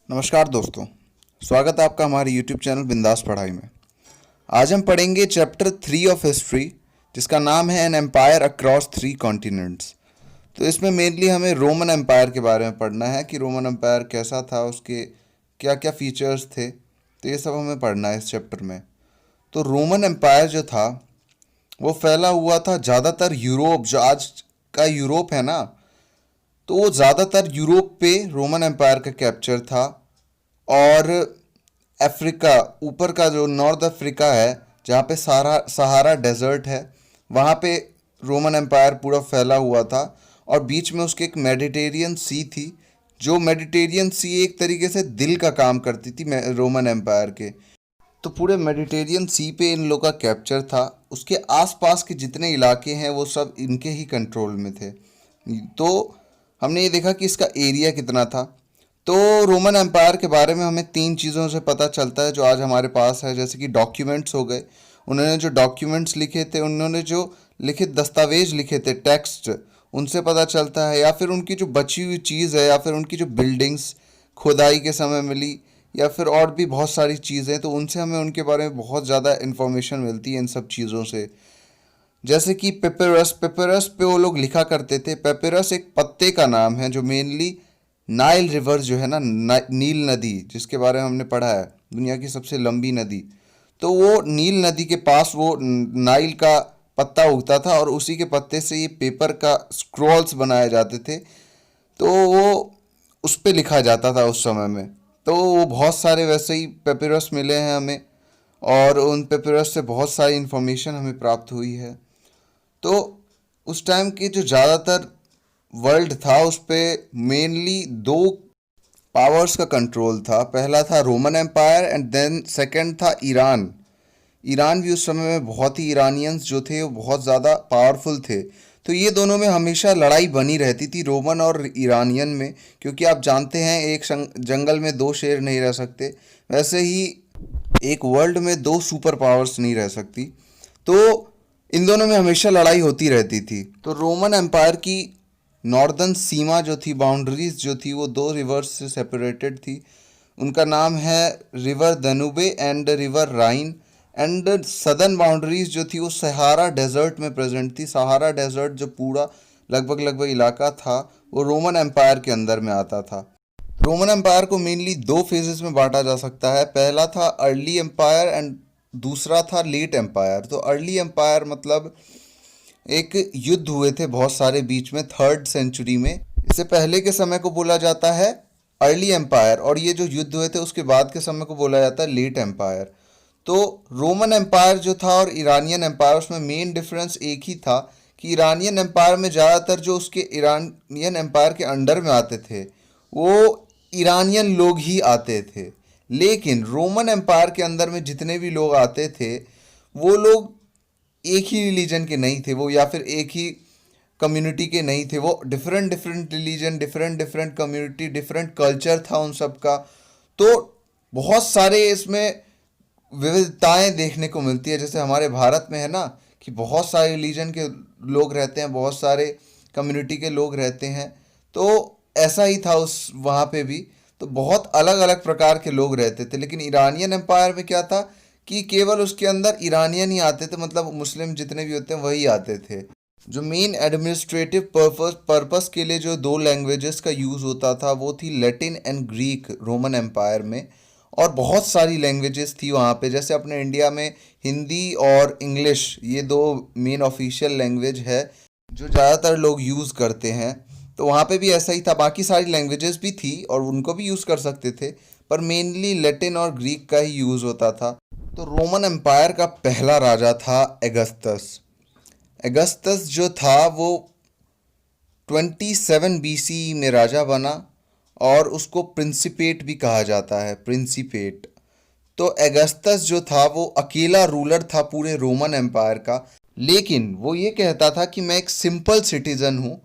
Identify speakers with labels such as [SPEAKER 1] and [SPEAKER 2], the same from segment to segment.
[SPEAKER 1] नमस्कार दोस्तों, स्वागत है आपका हमारे YouTube चैनल बिंदास पढ़ाई में। आज हम पढ़ेंगे चैप्टर 3 ऑफ हिस्ट्री, जिसका नाम है एन एम्पायर अक्रॉस 3 कॉन्टिनेंट्स। तो इसमें मेनली हमें रोमन एम्पायर के बारे में पढ़ना है कि रोमन एम्पायर कैसा था, उसके क्या क्या फीचर्स थे। तो ये सब हमें पढ़ना है इस चैप्टर में। तो रोमन एम्पायर जो था वो फैला हुआ था ज़्यादातर यूरोप, जो आज का यूरोप है ना, तो वो ज़्यादातर यूरोप पे रोमन एम्पायर का कैप्चर था। और अफ्रीका, ऊपर का जो नॉर्थ अफ्रीका है, जहाँ पे सहारा डेजर्ट है, वहाँ पे रोमन एम्पायर पूरा फैला हुआ था। और बीच में उसके एक मेडिटेरियन सी थी, जो मेडिटेरियन सी एक तरीके से दिल का काम करती थी रोमन एम्पायर के। तो पूरे मेडिटेरियन सी पे इन लोग का कैप्चर था। उसके आसपास के जितने इलाके हैं वो सब इनके ही कंट्रोल में थे। तो हमने ये देखा कि इसका एरिया कितना था। तो रोमन एम्पायर के बारे में हमें 3 चीज़ों से पता चलता है जो आज हमारे पास है, जैसे कि डॉक्यूमेंट्स हो गए। उन्होंने जो डॉक्यूमेंट्स लिखे थे, उन्होंने जो लिखित दस्तावेज लिखे थे, टेक्स्ट, उनसे पता चलता है। या फिर उनकी जो बची हुई चीज़ है, या फिर उनकी जो बिल्डिंग्स खुदाई के समय मिली, या फिर और भी बहुत सारी चीज़ें, तो उनसे हमें उनके बारे में बहुत ज़्यादा इन्फॉर्मेशन मिलती है इन सब चीज़ों से। जैसे कि पेपिरस, पेपिरस पे वो लोग लिखा करते थे। पेपिरस एक पत्ते का नाम है जो मेनली नाइल रिवर जो है ना, नील नदी, जिसके बारे में हमने पढ़ा है, दुनिया की सबसे लंबी नदी। तो वो नील नदी के पास वो नाइल का पत्ता उगता था, और उसी के पत्ते से ये पेपर का स्क्रॉल्स बनाए जाते थे। तो वो उस पे लिखा जाता था उस समय में। तो वो बहुत सारे वैसे ही पेपिरस मिले हैं हमें, और उन पेपिरस से बहुत सारी इन्फॉर्मेशन हमें प्राप्त हुई है। तो उस टाइम के जो ज़्यादातर वर्ल्ड था, उस पे मेनली 2 पावर्स का कंट्रोल था। पहला था Roman Empire, and then second था ईरान। ईरान भी उस समय में बहुत ही, ईरानियंस जो थे वो बहुत ज़्यादा पावरफुल थे। तो ये दोनों में हमेशा लड़ाई बनी रहती थी, रोमन और ईरानियन में, क्योंकि आप जानते हैं एक जंगल में 2 शेर नहीं रह सकते, वैसे ही एक वर्ल्ड में 2 सुपर पावर्स नहीं रह सकती। तो इन दोनों में हमेशा लड़ाई होती रहती थी। तो रोमन एम्पायर की नॉर्दर्न सीमा जो थी, बाउंड्रीज जो थी, वो 2 रिवर्स से सेपरेटेड थी। उनका नाम है river Danube and river Rhine. And southern boundaries जो थी वो सहारा डेजर्ट में प्रेजेंट थी। सहारा डेजर्ट जो पूरा लगभग लगभग इलाका था, वो रोमन एम्पायर के अंदर में आता था। रोमन एम्पायर को मेनली 2 फेजेस में बांटा जा सकता है। पहला था अर्ली एम्पायर, एंड दूसरा था लेट एम्पायर। तो अर्ली एम्पायर मतलब एक युद्ध हुए थे बहुत सारे बीच में 3rd सेंचुरी में, इससे पहले के समय को बोला जाता है अर्ली एम्पायर, और ये जो युद्ध हुए थे उसके बाद के समय को बोला जाता है लेट एम्पायर। तो रोमन एम्पायर जो था और ईरानियन एम्पायर, उसमें मेन डिफरेंस एक ही था कि ईरानियन एम्पायर में ज़्यादातर जो उसके ईरानियन एम्पायर के अंडर में आते थे वो ईरानियन लोग ही आते थे। लेकिन रोमन एम्पायर के अंदर में जितने भी लोग आते थे, वो लोग एक ही रिलीजन के नहीं थे, वो या फिर एक ही कम्युनिटी के नहीं थे, वो different different religion, different different community, different culture था उन सब का। तो बहुत सारे इसमें विविधताएं देखने को मिलती है। जैसे हमारे भारत में है ना कि बहुत सारे रिलीजन के लोग रहते हैं, बहुत सारे कम्युनिटी के लोग रहते हैं। तो ऐसा ही था उस वहाँ पे भी। तो बहुत अलग अलग प्रकार के लोग रहते थे। लेकिन ईरानियन एम्पायर में क्या था कि केवल उसके अंदर ईरानियन ही आते थे, मतलब मुस्लिम जितने भी होते हैं वही आते थे। जो मेन एडमिनिस्ट्रेटिव पर्पस के लिए जो 2 लैंग्वेजेस का यूज़ होता था वो थी Latin and Greek Roman Empire में। और बहुत सारी लैंग्वेजेस थी वहाँ पे, जैसे अपने इंडिया में हिंदी और इंग्लिश, ये 2 मेन ऑफिशियल लैंग्वेज है जो ज़्यादातर लोग यूज़ करते हैं। तो वहाँ पे भी ऐसा ही था। बाकी सारी लैंग्वेजेस भी थी और उनको भी यूज़ कर सकते थे, पर मेनली लैटिन और ग्रीक का ही यूज़ होता था। तो रोमन एम्पायर का पहला राजा था एगस्टस। एगस्टस जो था वो 27 BC में राजा बना, और उसको प्रिंसिपेट भी कहा जाता है, प्रिंसिपेट। तो एगस्टस जो था वो अकेला रूलर था पूरे रोमन एम्पायर का। लेकिन वो ये कहता था कि मैं एक सिंपल सिटीज़न हूँ,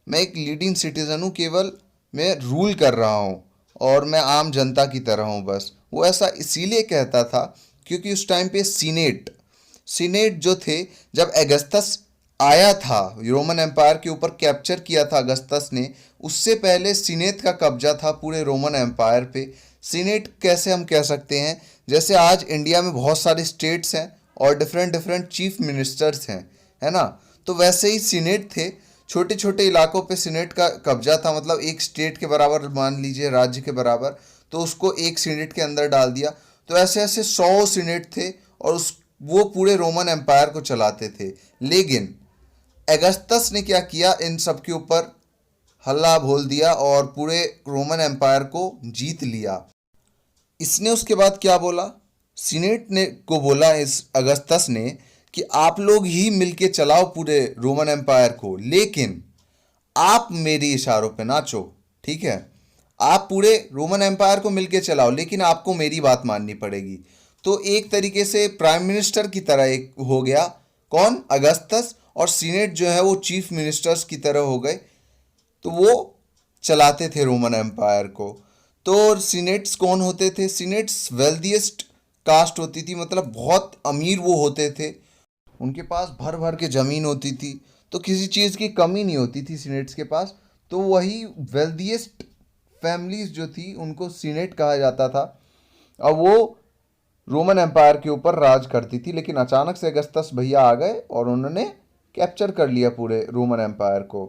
[SPEAKER 1] मैं एक लीडिंग सिटीज़न हूँ, केवल मैं रूल कर रहा हूँ और मैं आम जनता की तरह हूँ बस। वो ऐसा इसीलिए कहता था क्योंकि उस टाइम पे सीनेट जो थे, जब अगस्तस आया था, रोमन एम्पायर के ऊपर कैप्चर किया था अगस्तस ने, उससे पहले सीनेट का कब्जा था पूरे रोमन एम्पायर पे। सीनेट कैसे हम कह सकते हैं, जैसे आज इंडिया में बहुत सारे स्टेट्स हैं और डिफरेंट डिफरेंट चीफ मिनिस्टर्स हैं, है ना। तो वैसे ही सीनेट थे, छोटे छोटे इलाकों पे सीनेट का कब्जा था, मतलब एक स्टेट के बराबर मान लीजिए, राज्य के बराबर, तो उसको एक सीनेट के अंदर डाल दिया। तो ऐसे ऐसे 100 सीनेट थे और उस वो पूरे रोमन एम्पायर को चलाते थे। लेकिन अगस्तस ने क्या किया, इन सब के ऊपर हल्ला बोल दिया और पूरे रोमन एम्पायर को जीत लिया। इसने उसके बाद क्या बोला, सीनेट ने को बोला इस अगस्तस ने कि आप लोग ही मिलके चलाओ पूरे रोमन एम्पायर को, लेकिन आप मेरी इशारों पे नाचो, ठीक है। आप पूरे रोमन एम्पायर को मिलके चलाओ, लेकिन आपको मेरी बात माननी पड़ेगी। तो एक तरीके से प्राइम मिनिस्टर की तरह एक हो गया, कौन, अगस्तस, और सीनेट जो है वो चीफ मिनिस्टर्स की तरह हो गए। तो वो चलाते थे रोमन एम्पायर को। तो सीनेट्स कौन होते थे, सीनेट्स वेल्दीएस्ट कास्ट होती थी, मतलब बहुत अमीर वो होते थे, उनके पास भर भर के ज़मीन होती थी, तो किसी चीज़ की कमी नहीं होती थी सीनेट्स के पास। तो वही वेल्दीएस्ट फैमिलीज जो थी उनको सीनेट कहा जाता था। अब वो रोमन एम्पायर के ऊपर राज करती थी, लेकिन अचानक से अगस्तस भैया आ गए और उन्होंने कैप्चर कर लिया पूरे रोमन एम्पायर को।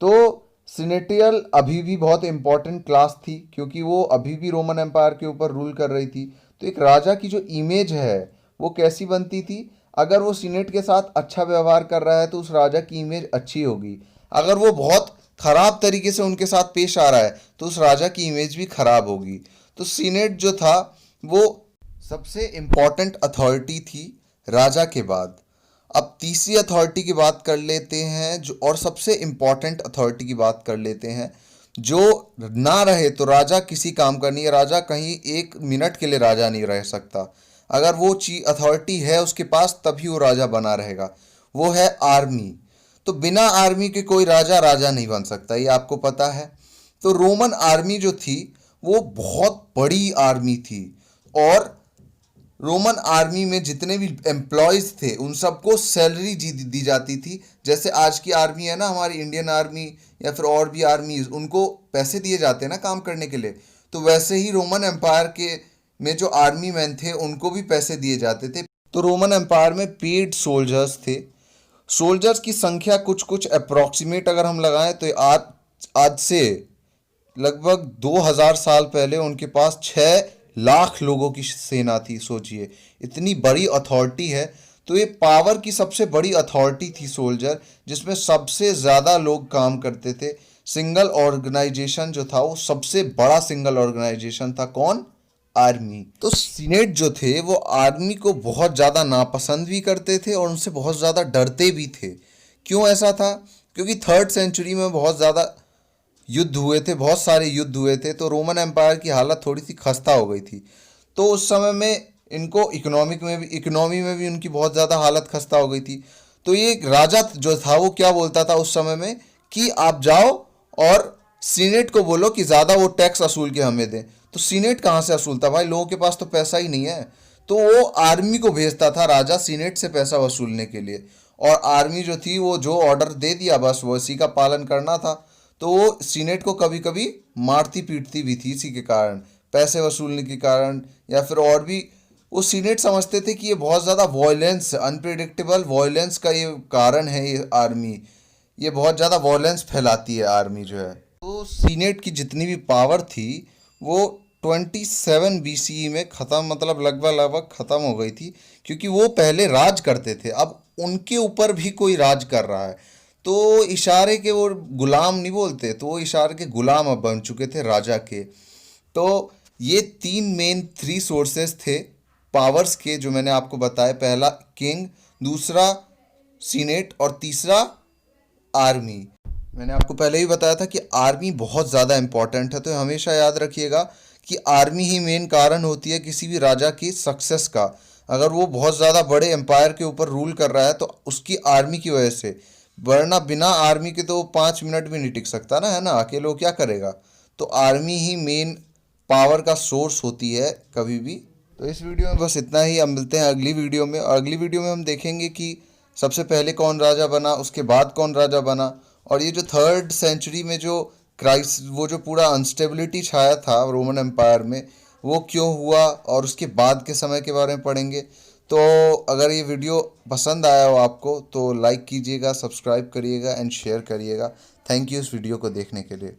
[SPEAKER 1] तो सीनेटियल अभी भी बहुत इंपॉर्टेंट क्लास थी, क्योंकि वो अभी भी रोमन एम्पायर के ऊपर रूल कर रही थी। तो एक राजा की जो इमेज है वो कैसी बनती थी, अगर वो सीनेट के साथ अच्छा व्यवहार कर रहा है तो उस राजा की इमेज अच्छी होगी। अगर वो बहुत खराब तरीके से उनके साथ पेश आ रहा है तो उस राजा की इमेज भी खराब होगी। तो सीनेट जो था वो सबसे इम्पॉर्टेंट अथॉरिटी थी राजा के बाद। अब तीसरी अथॉरिटी की बात कर लेते हैं, जो और सबसे इम्पॉर्टेंट अथॉरिटी की बात कर लेते हैं, जो ना रहे तो राजा किसी काम का नहीं है, राजा कहीं एक मिनट के लिए राजा नहीं रह सकता। अगर वो अथॉरिटी है उसके पास तभी वो राजा बना रहेगा, वो है आर्मी। तो बिना आर्मी के कोई राजा राजा नहीं बन सकता, ये आपको पता है। तो रोमन आर्मी जो थी वो बहुत बड़ी आर्मी थी, और रोमन आर्मी में जितने भी एम्प्लॉयज़ थे उन सबको सैलरी दी जाती थी। जैसे आज की आर्मी है ना, हमारी इंडियन आर्मी या फिर और भी आर्मीज, उनको पैसे दिए जाते हैं ना काम करने के लिए। तो वैसे ही रोमन एम्पायर के में जो आर्मी मैन थे उनको भी पैसे दिए जाते थे। तो रोमन एम्पायर में पेड सोल्जर्स थे। सोल्जर्स की संख्या कुछ कुछ अप्रॉक्सीमेट अगर हम लगाएं तो आज आज से लगभग 2000 साल पहले उनके पास 6 लाख लोगों की सेना थी। सोचिए, इतनी बड़ी अथॉरिटी है। तो ये पावर की सबसे बड़ी अथॉरिटी थी सोल्जर, जिसमें सबसे ज़्यादा लोग काम करते थे। सिंगल ऑर्गेनाइजेशन जो था वो सबसे बड़ा सिंगल ऑर्गेनाइजेशन था, कौन, आर्मी। तो सीनेट जो थे वो आर्मी को बहुत ज़्यादा नापसंद भी करते थे और उनसे बहुत ज़्यादा डरते भी थे। क्यों ऐसा था, क्योंकि 3rd सेंचुरी में बहुत ज़्यादा युद्ध हुए थे, बहुत सारे युद्ध हुए थे, तो रोमन एम्पायर की हालत थोड़ी सी खस्ता हो गई थी। तो उस समय में इनको इकोनॉमी में भी उनकी बहुत ज़्यादा हालत खस्ता हो गई थी। तो ये राजा जो था वो क्या बोलता था उस समय में कि आप जाओ और सीनेट को बोलो कि ज़्यादा वो टैक्स वसूल के हमें दें। तो सीनेट कहाँ से वसूलता, भाई लोगों के पास तो पैसा ही नहीं है। तो वो आर्मी को भेजता था राजा सीनेट से पैसा वसूलने के लिए, और आर्मी जो थी वो जो ऑर्डर दे दिया बस वो इसी का पालन करना था। तो वो सीनेट को कभी कभी मारती पीटती भी थी इसी के कारण, पैसे वसूलने के कारण, या फिर और भी। वो सीनेट समझते थे कि ये बहुत ज़्यादा वॉयलेंस, अनप्रिडिक्टेबल वॉयलेंस का ये कारण है, ये आर्मी, ये बहुत ज़्यादा वॉयलेंस फैलाती है आर्मी जो है। तो सीनेट की जितनी भी पावर थी वो 27 BCE में ख़त्म, मतलब लगभग लगभग ख़त्म हो गई थी, क्योंकि वो पहले राज करते थे, अब उनके ऊपर भी कोई राज कर रहा है। तो इशारे के वो गुलाम नहीं बोलते, तो वो इशारे के गुलाम अब बन चुके थे राजा के। तो ये 3 सोर्सेस थे पावर्स के जो मैंने आपको बताया, पहला किंग, दूसरा सीनेट और तीसरा आर्मी। मैंने आपको पहले ही बताया था कि आर्मी बहुत ज़्यादा इम्पॉर्टेंट है, तो हमेशा याद रखिएगा कि आर्मी ही मेन कारण होती है किसी भी राजा की सक्सेस का। अगर वो बहुत ज़्यादा बड़े एम्पायर के ऊपर रूल कर रहा है तो उसकी आर्मी की वजह से, वरना बिना आर्मी के तो वो 5 मिनट भी नहीं टिक सकता ना, है ना, अकेले वो क्या करेगा। तो आर्मी ही मेन पावर का सोर्स होती है कभी भी। तो इस वीडियो में बस इतना ही, अब मिलते हैं अगली वीडियो में, और अगली वीडियो में हम देखेंगे कि सबसे पहले कौन राजा बना, उसके बाद कौन राजा बना, और ये जो 3rd सेंचुरी में जो वो जो पूरा अनस्टेबिलिटी छाया था रोमन एम्पायर में, वो क्यों हुआ, और उसके बाद के समय के बारे में पढ़ेंगे। तो अगर ये वीडियो पसंद आया हो आपको तो लाइक कीजिएगा, सब्सक्राइब करिएगा एंड शेयर करिएगा। थैंक यू इस वीडियो को देखने के लिए।